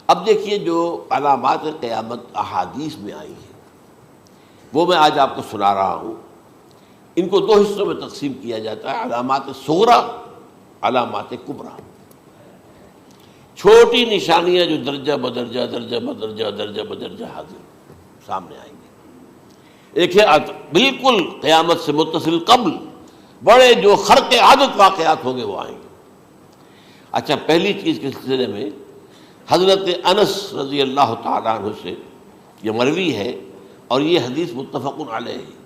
اب دیکھیے جو علامات قیامت احادیث میں آئی ہیں وہ میں آج آپ کو سنا رہا ہوں. ان کو دو حصوں میں تقسیم کیا جاتا ہے، علامات صغریٰ، علامات کبریٰ. چھوٹی نشانیاں جو درجہ بدرجہ درجہ بدرجہ درجہ بدرجہ حاضر سامنے آئیں گے. ایک ہے بالکل قیامت سے متصل قبل بڑے جو خرق عادت واقعات ہوں گے وہ آئیں گے. اچھا، پہلی چیز کے سلسلے میں حضرت انس رضی اللہ تعالیٰ عنہ سے یہ مروی ہے اور یہ حدیث متفق علیہ ہے.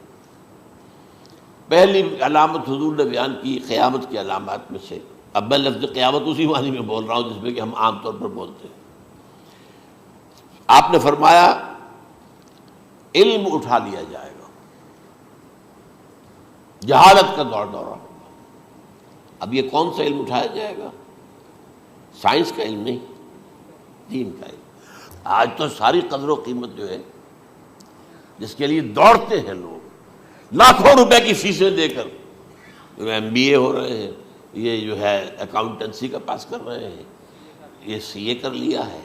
پہلی علامت حضور نے بیان کی قیامت کی علامات میں سے. اب میں لفظ قیامت اسی معنی میں بول رہا ہوں جس میں کہ ہم عام طور پر بولتے ہیں. آپ نے فرمایا علم اٹھا لیا جائے گا، جہالت کا دورہ ہوگا. اب یہ کون سا علم اٹھایا جائے گا؟ سائنس کا علم نہیں، دین کا علم. آج تو ساری قدر و قیمت جو ہے جس کے لیے دوڑتے ہیں لوگ، لاکھوں روپے کی فیسیں دے کر ایم بی اے ہو رہے ہیں، یہ جو ہے اکاؤنٹنسی کا پاس کر رہے ہیں، یہ سی اے کر لیا ہے،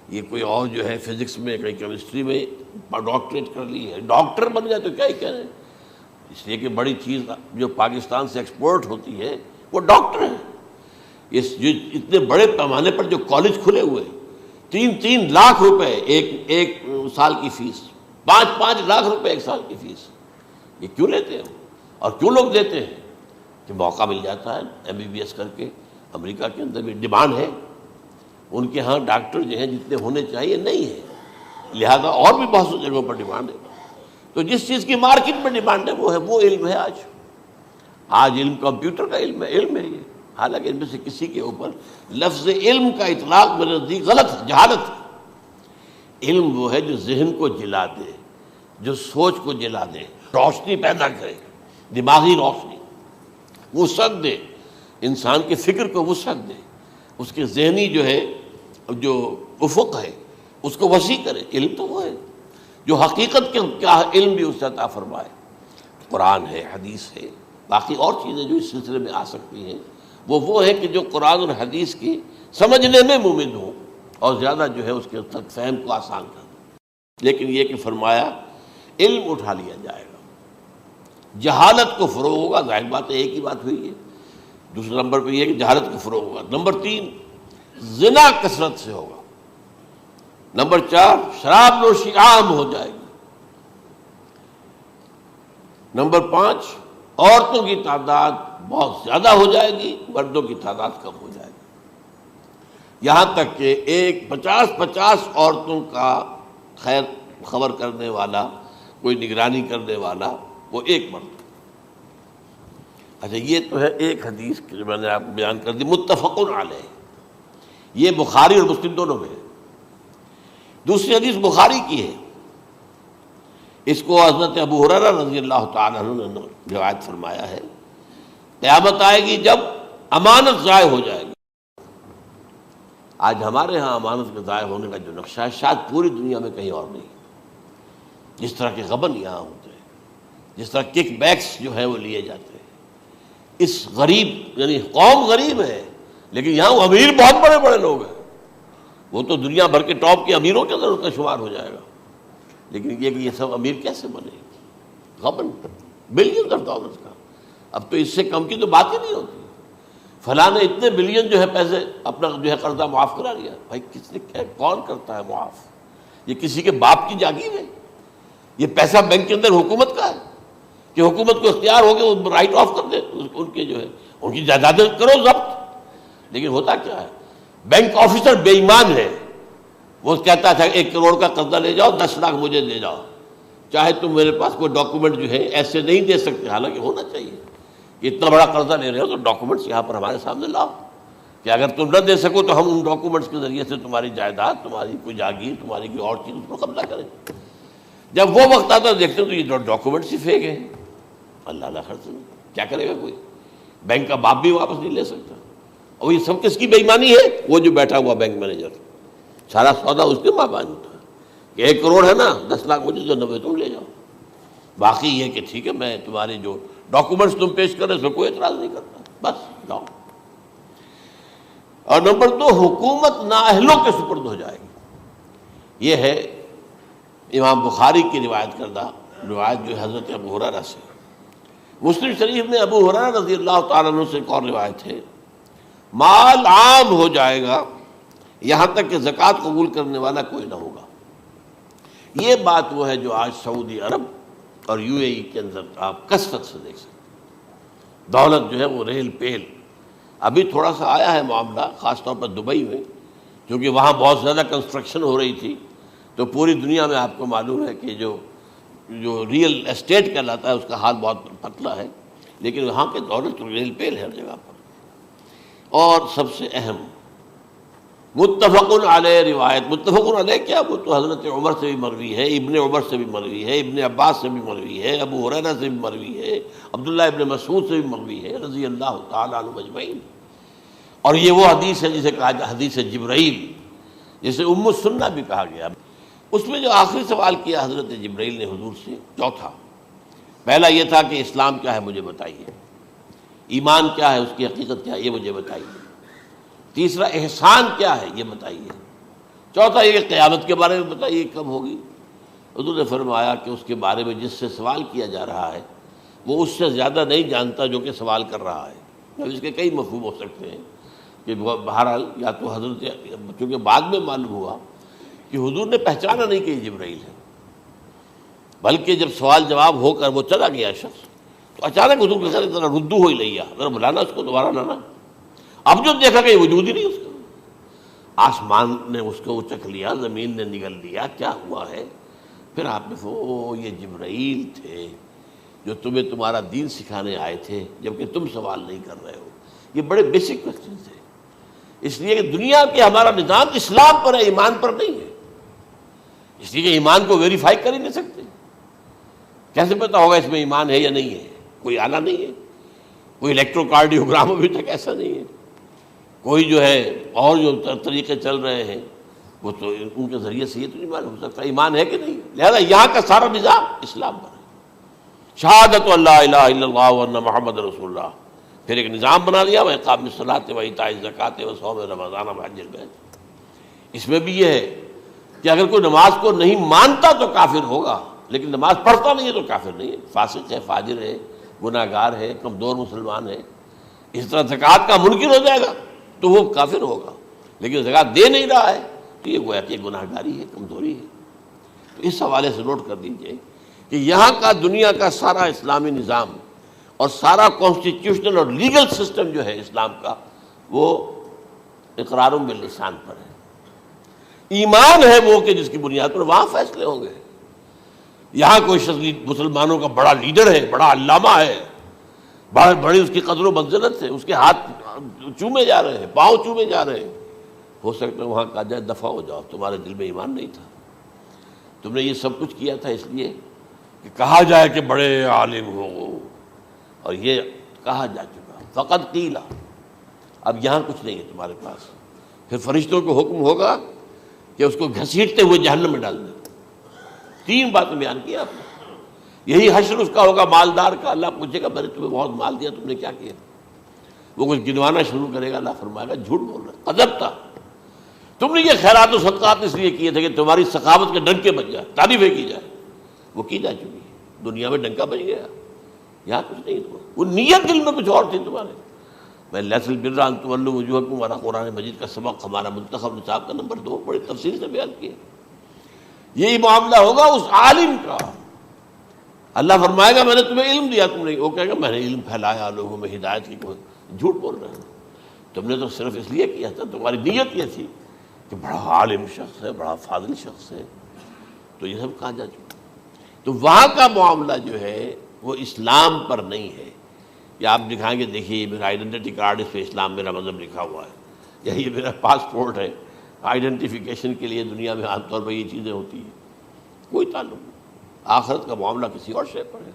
یہ کوئی اور جو ہے فزکس میں کوئی کیمسٹری میں ڈاکٹریٹ کر لی ہے، ڈاکٹر بن گئے تو کیا ہی کہہ رہے ہیں. اس لیے کہ بڑی چیز جو پاکستان سے ایکسپورٹ ہوتی ہے وہ ڈاکٹر ہیں. جو اتنے بڑے پیمانے پر جو کالج کھلے ہوئے، 3 لاکھ روپے ایک سال کی فیس، 5 لاکھ روپے ایک سال کی فیس. یہ کیوں لیتے ہیں اور کیوں لوگ دیتے ہیں؟ کہ موقع مل جاتا ہے ایم بی بی ایس کر کے. امریکہ کے اندر بھی ڈیمانڈ ہے، ان کے ہاں ڈاکٹر جو ہیں جتنے ہونے چاہیے نہیں ہے، لہذا اور بھی بہت سی جگہوں پر ڈیمانڈ ہے. تو جس چیز کی مارکیٹ میں ڈیمانڈ ہے وہ علم ہے. آج علم کمپیوٹر کا علم ہے یہ. حالانکہ ان میں سے کسی کے اوپر لفظ علم کا اطلاق میرے نزدیک غلط ہے، جہالت ہے. علم وہ ہے جو ذہن کو جلا دے، جو سوچ کو جلا دے، روشنی پیدا کرے، دماغی روشنی، وسعت دے، انسان کے فکر کو وسعت دے، اس کے ذہنی جو ہے جو افق ہے اس کو وسیع کرے. علم تو وہ ہے جو حقیقت کے کیا علم بھی اس سے عطا فرمائے. قرآن ہے، حدیث ہے، باقی اور چیزیں جو اس سلسلے میں آ سکتی ہیں وہ ہے کہ جو قرآن اور حدیث کی سمجھنے میں مومن ہوں اور زیادہ جو ہے اس کے تک فہم کو آسان کر دیں. لیکن یہ کہ فرمایا علم اٹھا لیا جائے گا، جہالت کو فروغ ہوگا. ظاہر بات ہے ایک ہی بات ہوئی ہے. دوسرے نمبر پہ یہ کہ جہالت کو فروغ ہوگا. نمبر 3 زنا کثرت سے ہوگا. نمبر 4 شراب نوشی عام ہو جائے گی. نمبر 5 عورتوں کی تعداد بہت زیادہ ہو جائے گی، مردوں کی تعداد کم ہو جائے گی. یہاں تک کہ 50 عورتوں کا خیر خبر کرنے والا، کوئی نگرانی کرنے والا، وہ ایک مرد. اچھا، یہ تو ہے ایک حدیث جو میں نے آپ کو بیان کر دی، متفق علیہ. یہ بخاری اور مسلم دونوں میں ہے. دوسری حدیث بخاری کی ہے. اس کو حضرت ابو ہریرہ رضی اللہ تعالیٰ عنہ نے روایت فرمایا ہے، قیامت آئے گی جب امانت ضائع ہو جائے گی. آج ہمارے ہاں امانت کے ضائع ہونے کا جو نقشہ ہے شاید پوری دنیا میں کہیں اور نہیں. جس طرح کے غبن یہاں ہوتے ہیں، جس طرح کک بیکس جو ہے وہ لیے جاتے ہیں. اس غریب یعنی قوم غریب ہے لیکن یہاں وہ امیر بہت بڑے بڑے لوگ ہیں. وہ تو دنیا بھر کے ٹاپ کے امیروں کے اندر اس کا شمار ہو جائے گا. لیکن یہ کہ یہ سب امیر کیسے بنے؟ غبن بلین آف ڈالرز کا. اب تو اس سے کم کی تو بات ہی نہیں ہوتی. فلاں نے اتنے بلین جو ہے پیسے اپنا جو ہے قرضہ معاف کرا لیا. بھائی کس نے کیا، کون کرتا ہے معاف؟ یہ کسی کے باپ کی جاگیر ہے؟ یہ پیسہ بینک کے اندر حکومت کا ہے کہ حکومت کو اختیار ہو کے وہ رائٹ آف کر دے ان کے جو ہے ان کی جائیدادیں کرو ضبط. لیکن ہوتا کیا ہے، بینک آفیسر بے ایمان ہے. وہ کہتا تھا 1 کروڑ کا قرضہ لے جاؤ، 10 لاکھ مجھے دے جاؤ، چاہے تم میرے پاس کوئی ڈاکومنٹ جو ہے ایسے نہیں دے سکتے. حالانکہ ہونا چاہیے کہ اتنا بڑا قرضہ لے رہے ہو تو ڈاکومنٹس یہاں پر ہمارے سامنے لاؤ کہ اگر تم نہ دے سکو تو ہم ان ڈاکومنٹس کے ذریعے سے تمہاری جائیداد، تمہاری کوئی جاگیر، تمہاری کوئی اور چیز اس کو قبضہ کریں. جب وہ وقت آتا ہے دیکھتے تو یہ ڈاکومنٹس ہی فیک ہیں. اللہ اللہ خرچ کیا کرے گا کوئی؟ بینک کا باپ بھی واپس نہیں لے سکتا. اور یہ سب کس کی بے ایمانی ہے؟ وہ جو بیٹھا ہوا بینک مینیجر، سارا سودا اس کے ماں باپ ہوتا ہے کہ 1 کروڑ ہے نا، 10 لاکھ مجھے جو 90 تم لے جاؤ. باقی یہ کہ ٹھیک ہے میں تمہارے جو ڈاکومنٹس تم پیش کر رہے اس میں کوئی اعتراض نہیں کرتا، بس جاؤ. اور نمبر 2 حکومت نااہلوں کے سپرد ہو جائے گی. یہ ہے امام بخاری کی روایت کردہ روایت جو حضرت ابو ہریرہ سے. مسلم شریف میں ابو ہریرہ رضی اللہ تعالیٰ عنہ سے ایک اور روایت ہے، مال عام ہو جائے گا یہاں تک کہ زکوٰۃ قبول کرنے والا کوئی نہ ہوگا. یہ بات وہ ہے جو آج سعودی عرب اور یو اے ای کے اندر آپ کثرت سے دیکھ سکتے ہیں. دولت جو ہے وہ ریل پیل. ابھی تھوڑا سا آیا ہے معاملہ خاص طور پر دبئی میں، کیونکہ وہاں بہت زیادہ کنسٹرکشن ہو رہی تھی، تو پوری دنیا میں آپ کو معلوم ہے کہ جو ریئل اسٹیٹ کہلاتا ہے اس کا حال بہت پتلا ہے، لیکن وہاں کے دولت ریل پیل ہے ہر جگہ پر. اور سب سے اہم متفق علیہ روایت، متفق علیہ کیا، وہ تو حضرت عمر سے بھی مروی ہے، ابن عمر سے بھی مروی ہے، ابن عباس سے بھی مروی ہے، ابو ہریرہ سے بھی مروی ہے، عبداللہ ابن مسعود سے بھی مروی ہے رضی اللہ تعالیٰ عنہ اجمعین. اور یہ وہ حدیث ہے جسے کہا جائے حدیث جبرائیل، جسے ام السنہ بھی کہا گیا. اس میں جو آخری سوال کیا حضرت جبرائیل نے حضور سے، چوتھا، پہلا یہ تھا کہ اسلام کیا ہے مجھے بتائیے، ایمان کیا ہے، اس کی حقیقت کیا ہے یہ مجھے بتائیے، تیسرا احسان کیا ہے یہ بتائیے، چوتھا یہ کہ قیامت کے بارے میں بتائیے کب ہوگی. حضور نے فرمایا کہ اس کے بارے میں جس سے سوال کیا جا رہا ہے وہ اس سے زیادہ نہیں جانتا جو کہ سوال کر رہا ہے. اب اس کے کئی مفہوم ہو سکتے ہیں کہ بہرحال یا تو حضرت، چونکہ بعد میں معلوم ہوا کہ حضور نے پہچانا نہیں کہ یہ جبرائیل ہے، بلکہ جب سوال جواب ہو کر وہ چلا گیا شخص تو اچانک حضور کے ساتھ ذرا ردو ہو ہی لیا، ذرا بلانا اس کو دوبارہ لانا. اب جو دیکھا کہ یہ وجود ہی نہیں اس کا، آسمان نے اس کو اچک لیا، زمین نے نگل لیا، کیا ہوا ہے. پھر آپ نے یہ جبرائیل تھے جو تمہیں تمہارا دین سکھانے آئے تھے جبکہ تم سوال نہیں کر رہے ہو. یہ بڑے بیسک کوسچن تھے، اس لیے کہ دنیا کے ہمارا نظام اسلام پر ہے، ایمان پر نہیں ہے. اس لیے کہ ایمان کو ویریفائی کر ہی نہیں سکتے. کیسے پتہ ہوگا اس میں ایمان ہے یا نہیں ہے؟ کوئی آلہ نہیں ہے، کوئی الیکٹروکارڈیوگرام ابھی تک ایسا نہیں ہے، کوئی جو ہے اور جو طریقے چل رہے ہیں وہ تو ان کے ذریعے سے یہ تو نہیں معلوم ہو سکتا ایمان ہے کہ نہیں. لہذا یہاں کا سارا نظام اسلام پر ہے. شہادت اللہ الہ الا اللہ وان محمد رسول اللہ، پھر ایک نظام بنا لیا، وإقام الصلاۃ وإیتاء الزکوٰۃ وصوم رمضان وحج البیت. اس میں بھی یہ ہے کہ اگر کوئی نماز کو نہیں مانتا تو کافر ہوگا، لیکن نماز پڑھتا نہیں ہے تو کافر نہیں ہے، فاسق ہے، فاجر ہے، گناہ گار ہے، کمزور مسلمان ہے. اس طرح زکوٰۃ کا منکر ہو جائے گا تو وہ کافر ہوگا، لیکن زکوٰۃ دے نہیں رہا ہے تو یہ گویا کہ گناہ گاری ہے، کمزوری ہے. تو اس حوالے سے نوٹ کر دیجئے کہ یہاں کا دنیا کا سارا اسلامی نظام اور سارا کانسٹیٹیوشنل اور لیگل سسٹم جو ہے اسلام کا وہ اقرار باللسان پر ہے. ایمان ہے وہ کہ جس کی بنیاد پر وہاں فیصلے ہوں گے. یہاں کوئی شخص مسلمانوں کا بڑا لیڈر ہے، بڑا علامہ ہے، بڑی اس کی قدر و منزلت ہے، اس کے ہاتھ چومے جا رہے ہیں، پاؤں چومے جا رہے ہیں، ہو سکتا ہے وہاں کہا جائے دفع ہو جاؤ، تمہارے دل میں ایمان نہیں تھا، تم نے یہ سب کچھ کیا تھا اس لیے کہ کہا جائے کہ بڑے عالم ہو، اور یہ کہا جا چکا فقط قیل. اب یہاں کچھ نہیں ہے تمہارے پاس. پھر فرشتوں کو حکم ہوگا کہ اس کو گھسیٹتے ہوئے جہنم میں ڈال دیں. 3 باتیں بیان کی آپ نے. یہی حشر اس کا ہوگا مالدار کا. اللہ پوچھے گا میں نے تمہیں بہت مال دیا، تم نے کیا کیا؟ وہ کچھ گنوانا شروع کرے گا. اللہ فرمائے گا جھوٹ بول رہا، قذب تھا، تم نے یہ خیرات و صدقات اس لیے کیے تھے کہ تمہاری سخاوت کے ڈنکے بج جائے، تعریفیں کی جائے. وہ کی جا چکی ہے، دنیا میں ڈنکا بج گیا. یہاں کچھ نہیں تھا، وہ نیت دل میں کچھ اور تھی تمہارے. میں لیس البر ان تولوا وجوہکم والا قرآن مجید کا سبق ہمارا منتخب نصاب کا نمبر 2 بڑی تفصیل سے بیان کیا. یہی معاملہ ہوگا اس عالم کا. اللہ فرمائے گا میں نے تمہیں علم دیا، تم نے، وہ کہے گا میں نے علم پھیلایا لوگوں میں ہدایت کی. کوئی جھوٹ بول رہے ہیں، تم نے تو صرف اس لیے کیا تھا، تمہاری نیت یہ تھی کہ بڑا عالم شخص ہے، بڑا فاضل شخص ہے. تو یہ سب کہا جا چکا. تو وہاں کا معاملہ جو ہے وہ اسلام پر نہیں ہے. یا آپ دکھائیں گے دیکھیے میرا آئیڈینٹی کارڈ، اس پہ اسلام میرا مذہب لکھا ہوا ہے، یا یہ میرا پاسپورٹ ہے. آئیڈینٹیفیکیشن کے لیے دنیا میں عام طور پر یہ چیزیں ہوتی ہیں. کوئی تعلق نہیں. آخرت کا معاملہ کسی اور شے پر ہے.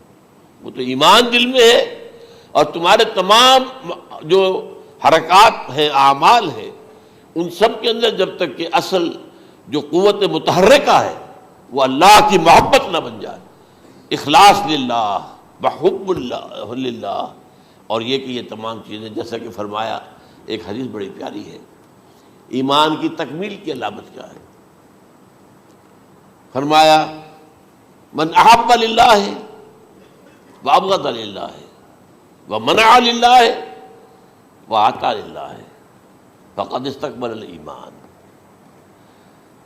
وہ تو ایمان دل میں ہے، اور تمہارے تمام جو حرکات ہیں، اعمال ہیں، ان سب کے اندر جب تک کہ اصل جو قوت متحرکہ ہے وہ اللہ کی محبت نہ بن جائے، اخلاص للہ، بحب اللہ للہ، اور یہ کہ یہ تمام چیزیں جیسا کہ فرمایا، ایک حدیث بڑی پیاری ہے، ایمان کی تکمیل کی علامت کیا ہے؟ فرمایا من احب للہ وابغض للہ ومنع للہ واعطى للہ فقد استکمل الایمان.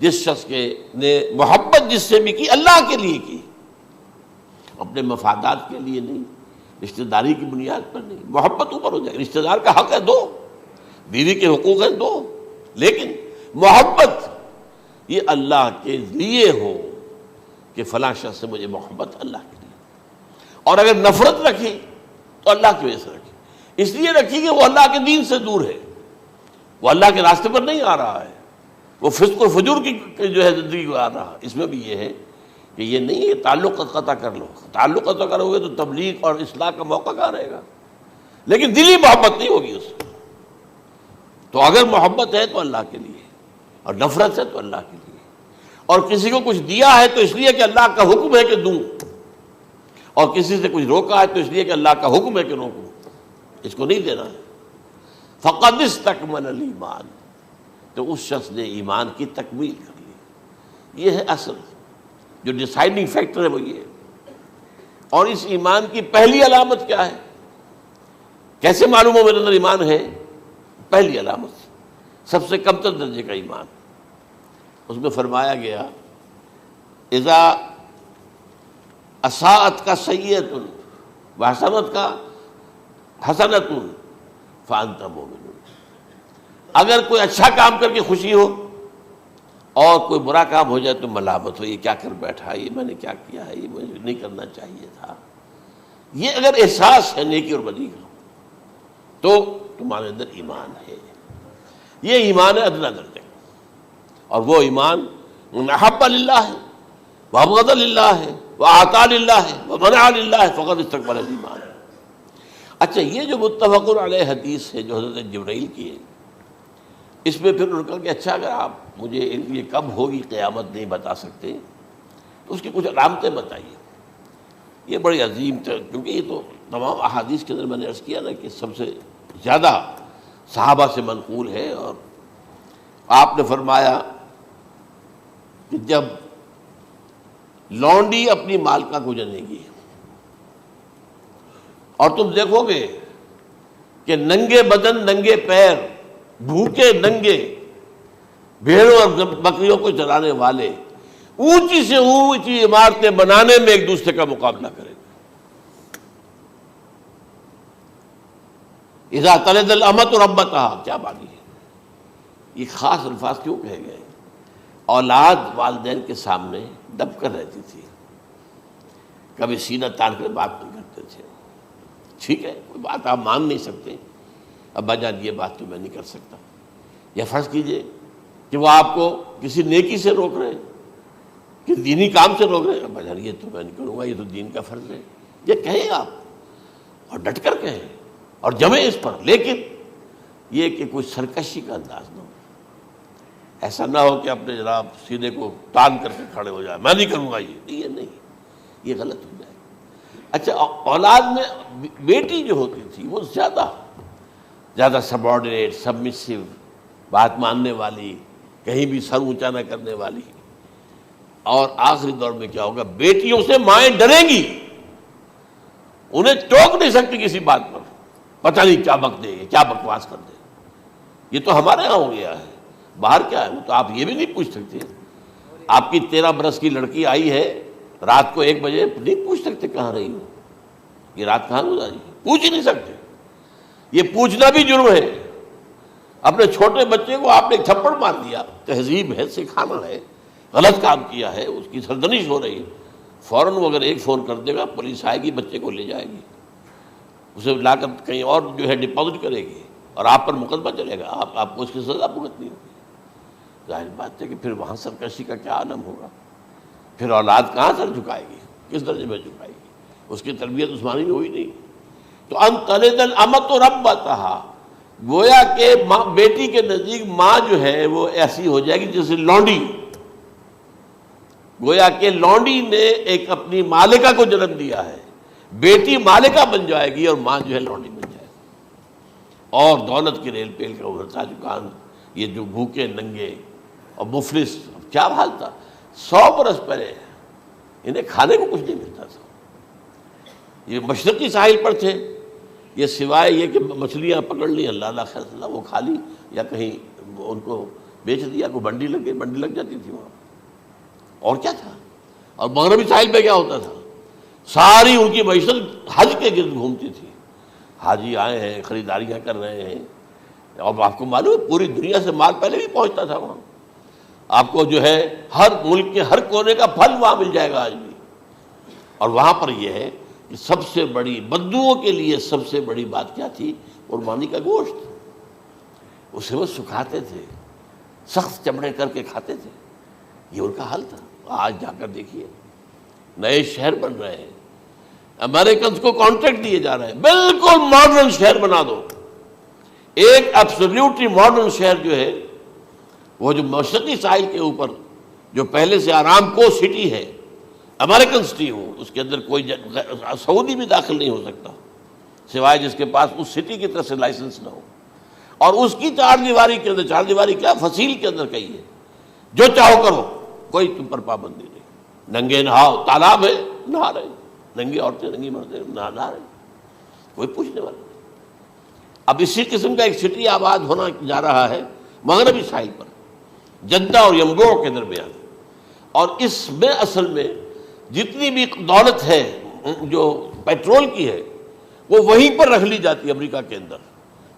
جس شخص کے نے محبت جس سے بھی کی اللہ کے لیے کی، اپنے مفادات کے لیے نہیں، رشتہ داری کی بنیاد پر نہیں. محبت اوپر ہو جائے، رشتہ دار کا حق ہے دو، بیوی کے حقوق ہیں دو، لیکن محبت یہ اللہ کے لیے ہو کہ فلاں شخص سے مجھے محبت اللہ کے لیے. اور اگر نفرت رکھی تو اللہ کی وجہ سے رکھی، اس لیے رکھی کہ وہ اللہ کے دین سے دور ہے، وہ اللہ کے راستے پر نہیں آ رہا ہے، وہ فسق و فجور کی جو ہے زندگی کو آ رہا ہے. اس میں بھی یہ ہے کہ یہ نہیں ہے تعلق قطع کر لو، تعلق قطع کرو گے تو تبلیغ اور اصلاح کا موقع کہاں رہے گا، لیکن دلی محبت نہیں ہوگی اس میں. تو اگر محبت ہے تو اللہ کے لیے، اور نفرت ہے تو اللہ کے لیے. اور کسی کو کچھ دیا ہے تو اس لیے کہ اللہ کا حکم ہے کہ دوں، اور کسی سے کچھ روکا ہے تو اس لیے کہ اللہ کا حکم ہے کہ روکوں، اس کو نہیں دینا ہے. فقد استکمل الایمان، تو اس شخص نے ایمان کی تکمیل کر لی. یہ ہے اصل جو ڈیسائیڈنگ فیکٹر ہے، وہ یہ ہے. اور اس ایمان کی پہلی علامت کیا ہے؟ کیسے معلوم ہو میرے اندر ایمان ہے؟ پہلی علامت سب سے کم تر درجے کا ایمان، اس میں فرمایا گیا اذا اساءت کا سیئۃ وحسنت کا حسنۃ فانت مومن. اگر کوئی اچھا کام کر کے خوشی ہو اور کوئی برا کام ہو جائے تو ملامت ہو، یہ کیا کر بیٹھا، یہ میں نے کیا کیا ہے، یہ مجھے نہیں کرنا چاہیے تھا. یہ اگر احساس ہے نیکی اور بدی کا تو تمہارے اندر ایمان ہے. یہ ایمان ہے ادنیٰ درجے کا. اور وہ ایمان من احب للہ وابغض للہ واعطى للہ ومنع للہ فقد استکمل الایمان. اچھا، یہ جو متفق علیہ حدیث ہے جو حضرت جبرائیل کی ہے، اس میں پھر انہوں نے کہا کہ اچھا اگر آپ مجھے یہ کب ہوگی قیامت نہیں بتا سکتے تو اس کی کچھ علامتیں بتائیے. یہ بڑی عظیم تھا، کیونکہ یہ تو تمام احادیث کے اندر میں نے عرض کیا نا کہ سب سے زیادہ صحابہ سے منقول ہے. اور آپ نے فرمایا کہ جب لونڈی اپنی مالکہ کو جنے گی اور تم دیکھو گے کہ ننگے بدن ننگے پیر بھوکے ننگے بھیڑوں اور بکریوں کو چلانے والے اونچی سے اونچی عمارتیں بنانے میں ایک دوسرے کا مقابلہ کریں گے. اذا تلد الامۃ ربتها، کیا بات ہے، یہ خاص الفاظ کیوں کہے گئے؟ اولاد والدین کے سامنے دب کر رہتی تھی، کبھی سینہ تان کر بات نہیں کرتے تھے. ٹھیک ہے، کوئی بات آپ مان نہیں سکتے، ابا جان یہ بات تو میں نہیں کر سکتا. یا فرض کیجئے کہ وہ آپ کو کسی نیکی سے روک رہے ہیں، کہ دینی کام سے روک رہے ہیں، ابا جان یہ تو میں نہیں کروں گا، یہ تو دین کا فرض ہے. یہ کہیں آپ، اور ڈٹ کر کہیں اور جمیں اس پر، لیکن یہ کہ کوئی سرکشی کا انداز نہ ہو. ایسا نہ ہو کہ اپنے جناب سینے کو تان کر کے کھڑے ہو جائے، میں نہیں کروں گا، یہ نہیں، یہ غلط ہو جائے. اچھا، اولاد میں بیٹی جو ہوتی تھی وہ زیادہ سبارڈینیٹ، سبمسو، بات ماننے والی، کہیں بھی سر اونچا نہ کرنے والی. اور آخری دور میں کیا ہوگا، بیٹیوں سے مائیں ڈریں گی، انہیں ٹوک نہیں سکتی کسی بات پر، پتہ نہیں کیا بک دے، کیا بکواس کر دے. یہ تو ہمارے ہاں ہو گیا ہے، باہر کیا ہے تو آپ یہ بھی نہیں پوچھ سکتے. آپ کی 13 برس کی لڑکی آئی ہے رات کو 1 بجے، نہیں پوچھ سکتے کہاں رہی ہو، یہ رات کہاں گزاری، پوچھ ہی نہیں سکتے. یہ پوچھنا بھی جرم ہے. اپنے چھوٹے بچے کو آپ نے ایک تھپڑ مار دیا، تہذیب ہے، سکھانا ہے، غلط کام کیا ہے، اس کی سرزنش ہو رہی ہے، فوراً وہ اگر ایک فون کر دے گا پولیس آئے گی، بچے کو لے جائے گی، اسے لا کر کہیں اور جو ہے ڈپازٹ کرے گی اور آپ پر مقدمہ چلے گا، آپ کو اس کی سزا بھگتنی ہوگی. ظاہر بات ہے کہ پھر وہاں سرکشی کا کیا عالم ہوگا، پھر اولاد کہاں سر جھکائے گی، کس درجے میں جھکائے گی، اس کی تربیت عثمانی میں ہوئی نہیں. تو ان تلد الامۃ ربتہا، گویا کہ بیٹی کے نزدیک ماں جو ہے وہ ایسی ہو جائے گی جیسے لونڈی. گویا کہ لونڈی نے ایک اپنی مالکہ کو جنم دیا ہے، بیٹی مالکہ بن جائے گی اور ماں جو ہے لونڈی بن جائے گی. اور دولت کے ریل پیل کا ابھرتا دکان، یہ جو بھوکے ننگے اور مفلس، کیا حال تھا. 100 برس پہلے انہیں کھانے کو کچھ نہیں ملتا تھا. یہ مشرقی ساحل پر تھے، یہ سوائے یہ کہ مچھلیاں پکڑ لی، اللہ اللہ خیر اللہ وہ کھا لی، یا کہیں ان کو بیچ دیا، کوئی منڈی لگ جاتی تھی وہاں، اور کیا تھا. اور مغربی ساحل پہ کیا ہوتا تھا؟ ساری ان کی معیشت حج کے گرد گھومتی تھی. حاجی آئے ہیں، خریداریاں کر رہے ہیں، اور آپ کو معلوم ہے پوری دنیا سے مال پہلے بھی پہنچتا تھا وہاں. آپ کو جو ہے ہر ملک کے ہر کونے کا پھل وہاں مل جائے گا آج بھی. اور وہاں پر یہ ہے کہ سب سے بڑی بدوؤں کے لیے سب سے بڑی بات کیا تھی؟ قربانی کا گوشت. اسے وہ سکھاتے تھے، سخت چمڑے کر کے کھاتے تھے. یہ ان کا حل تھا. آج جا کر دیکھیے نئے شہر بن رہے ہیں، امریکنز کو کانٹریکٹ دیے جا رہے ہیں، بالکل ماڈرن شہر بنا دو. ایک ایبسلیوٹلی ماڈرن شہر جو ہے وہ جو مشرقی ساحل کے اوپر جو پہلے سے آرام کو سٹی ہے، امریکن سٹی ہو، اس کے اندر کوئی سعودی بھی داخل نہیں ہو سکتا سوائے جس کے پاس اس سٹی کی طرف سے لائسنس نہ ہو. اور اس کی چار دیواری کے اندر، چار دیواری کیا فصیل کے اندر کہی ہے، جو چاہو کرو، کوئی تم پر پابندی نہیں. ننگے نہاؤ، تالاب ہے نہا رہے، ننگی عورتیں ننگی مردیں نہا رہے، کوئی پوچھنے والا نہیں. اب اسی قسم کا ایک سٹی آباد ہونا جا رہا ہے مغربی ساحل پر، جدہ اور ینبوع کے درمیان. اور اس میں اصل میں جتنی بھی دولت ہے جو پیٹرول کی ہے وہ وہیں پر رکھ لی جاتی ہے امریکہ کے اندر،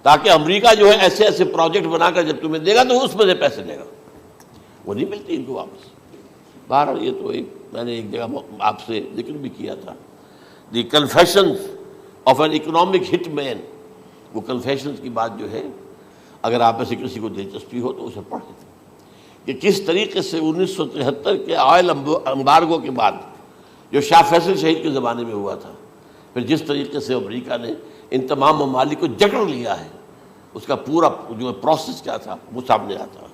تاکہ امریکہ جو ہے ایسے ایسے پروجیکٹ بنا کر جب تمہیں دے گا تو اس میں سے پیسے دے گا، وہ نہیں ملتی ان کو واپس. بہرحال یہ تو ایک میں نے ایک جگہ آپ سے ذکر بھی کیا تھا، دی کنفیشنز آف این اکنامک ہٹ مین. وہ کنفیشنز کی بات جو ہے اگر آپ میں سے کسی کو دلچسپی ہو تو اسے پڑھیں کہ کس طریقے سے 1973 کے آئل امبارگو کے بعد جو شاہ فیصل شہید کے زمانے میں ہوا تھا، پھر جس طریقے سے امریکہ نے ان تمام ممالک کو جکڑ لیا ہے، اس کا پورا جو پروسیس کیا تھا وہ سامنے آتا ہے.